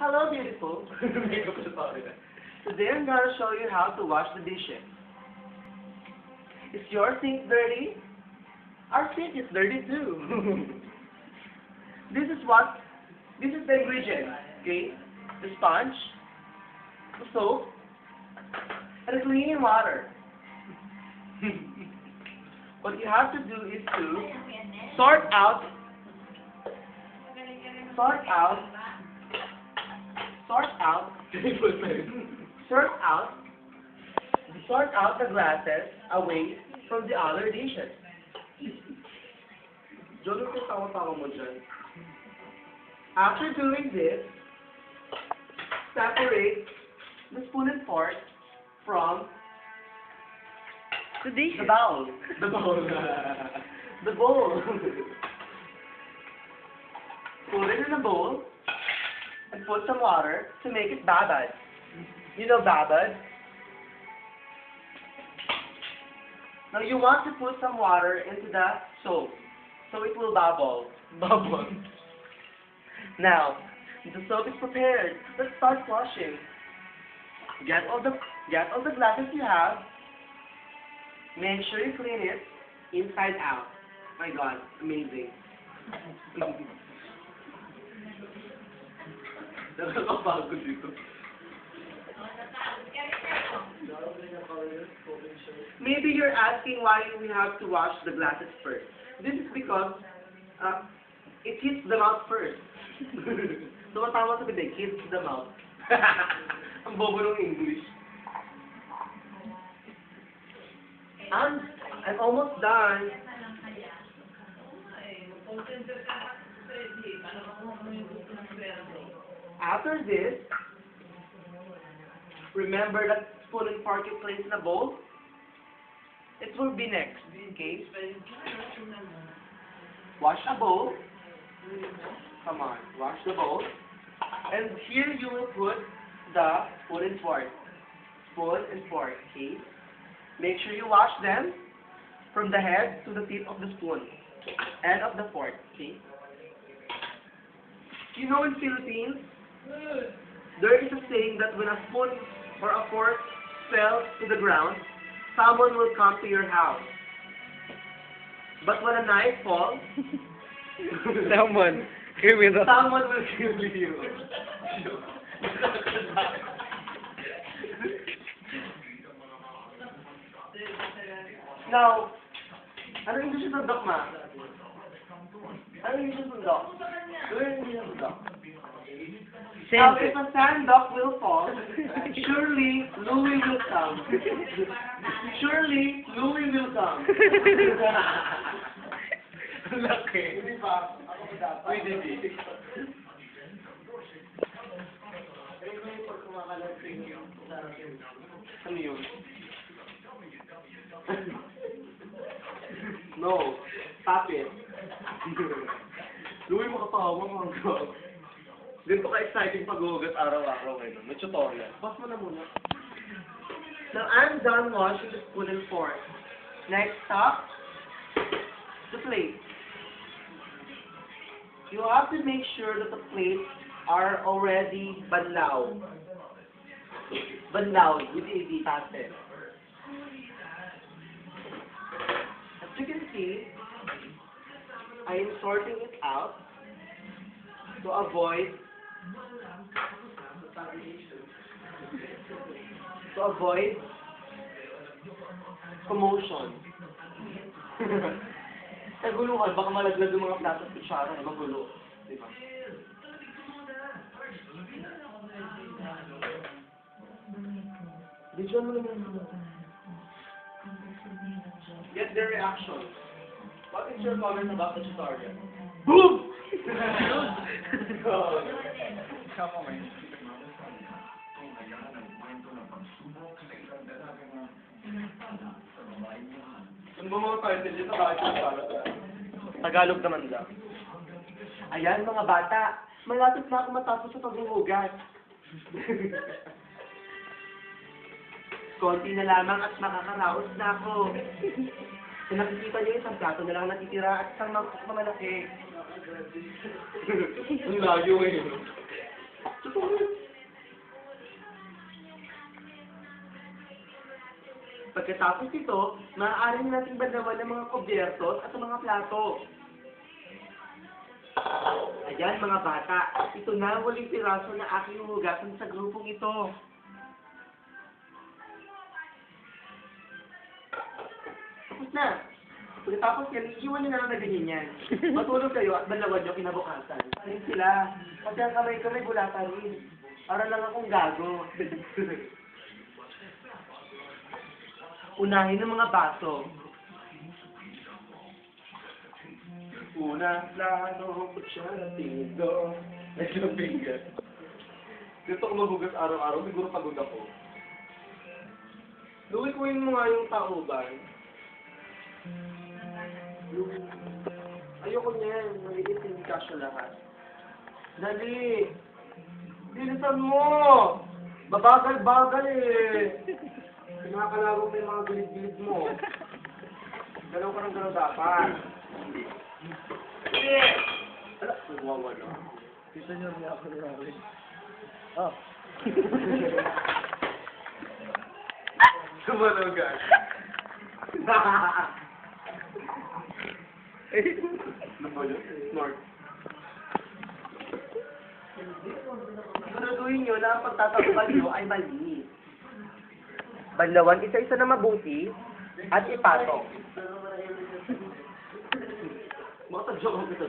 Hello, beautiful. Today I'm gonna show you how to wash the dishes. Is your sink dirty? Our sink is dirty too. This is the ingredient, okay? The sponge, the soap, and the cleaning water. What you have to do is to sort out the glasses away from the other dishes. After doing this, separate the spoon and fork from the bowl. The bowl. Put it in a bowl and put some water to make it babad. You know babad? Now you want to put some water into the soap so it will bubble. Now, the soap is prepared. Let's start washing. Get all the glasses you have. Make sure you clean it inside out. My God, amazing. Maybe you're asking why we have to wash the glasses first. This is because it hits the mouth first. So what tama sa bidet, hits the mouth. Ang bobo ng English. I'm almost done. After this, remember that spoon and fork you place in a bowl? It will be next, okay? Wash a bowl. Come on, wash the bowl. And here you will put the spoon and fork. Spoon and fork, okay? Make sure you wash them from the head to the tip of the spoon and of the fork, okay? You know in Philippines, there is a saying that when a spoon or a fork fell to the ground, someone will come to your house. But when a knife falls, Someone will kill you. Now, ano yung English ng dog, ma? Ano yung English ng dog? Ano yung English ng dog? Now, if a sand dog will fall, surely Louis will come. Surely Louis will come. Laki. Hindi ba? Pwede di. Ano yun? No. Stop it. Louis, makatawa mga God. Dito ka-exciting pag-ugat araw-araw ngayon. May tutorial. Bas mo na muna. Now, I'm done washing the spoon and fork. Next stop, the plate. You have to make sure that the plates are already banlaw. Banlaw, with the pattern. As you can see, I am sorting it out to avoid commotion. Nagulo ka, baka malaglag yung mga plato at kutsara na magulo. Diba? Video mo naman. Get their reaction. What is your comment about the tutorial? Boom! Kung bumama tayo dito, Tagalog naman daw. Ayan mga bata, malapit na ako matapos sa paghuhugas. Konti na lamang at makakaraos na ako. Kung nakikita niyo, isang plato na lang natitira at isang mangkok na malaki. Ang layo eh. Pagkatapos ito, maaari nating bandawan ng mga kubyertos at mga plato. Ayan mga bata, ito na ang huling piraso na aking huhugasan sa grupong ito. Tapos na. Pagkatapos yan, iiwan nyo na lang na ganyan yan. Matulog kayo at banlawan nyo kinabukasan. Ayun sila. Kasi ang kamay-kamay bulata rin. Para lang akong gago. Unahin ng mga baso. Una, plano, kutsaratido. Naglang bigas. Gusto ko magugas araw-araw, siguro pagod ako. Luwikuin mo nga yung tauban. Ayoko niyan, maliit hindi kasya lahat. Dali! Bilisan mo! Babagal-bagal eh! Pinakalaro mo yung mga gilid-gilid mo. Galaw ka ng galaw dapat. Eh! Ala, nagwawala. Kita niyo niya ako rin. Oh. Kumalaw ka. Ano ba yun? Smart. Siguraduhin nyo na ang pagtatakbal nyo ay mali. Banlawan isa-isa na mabuti at ipatong. Makatadyo ko kita.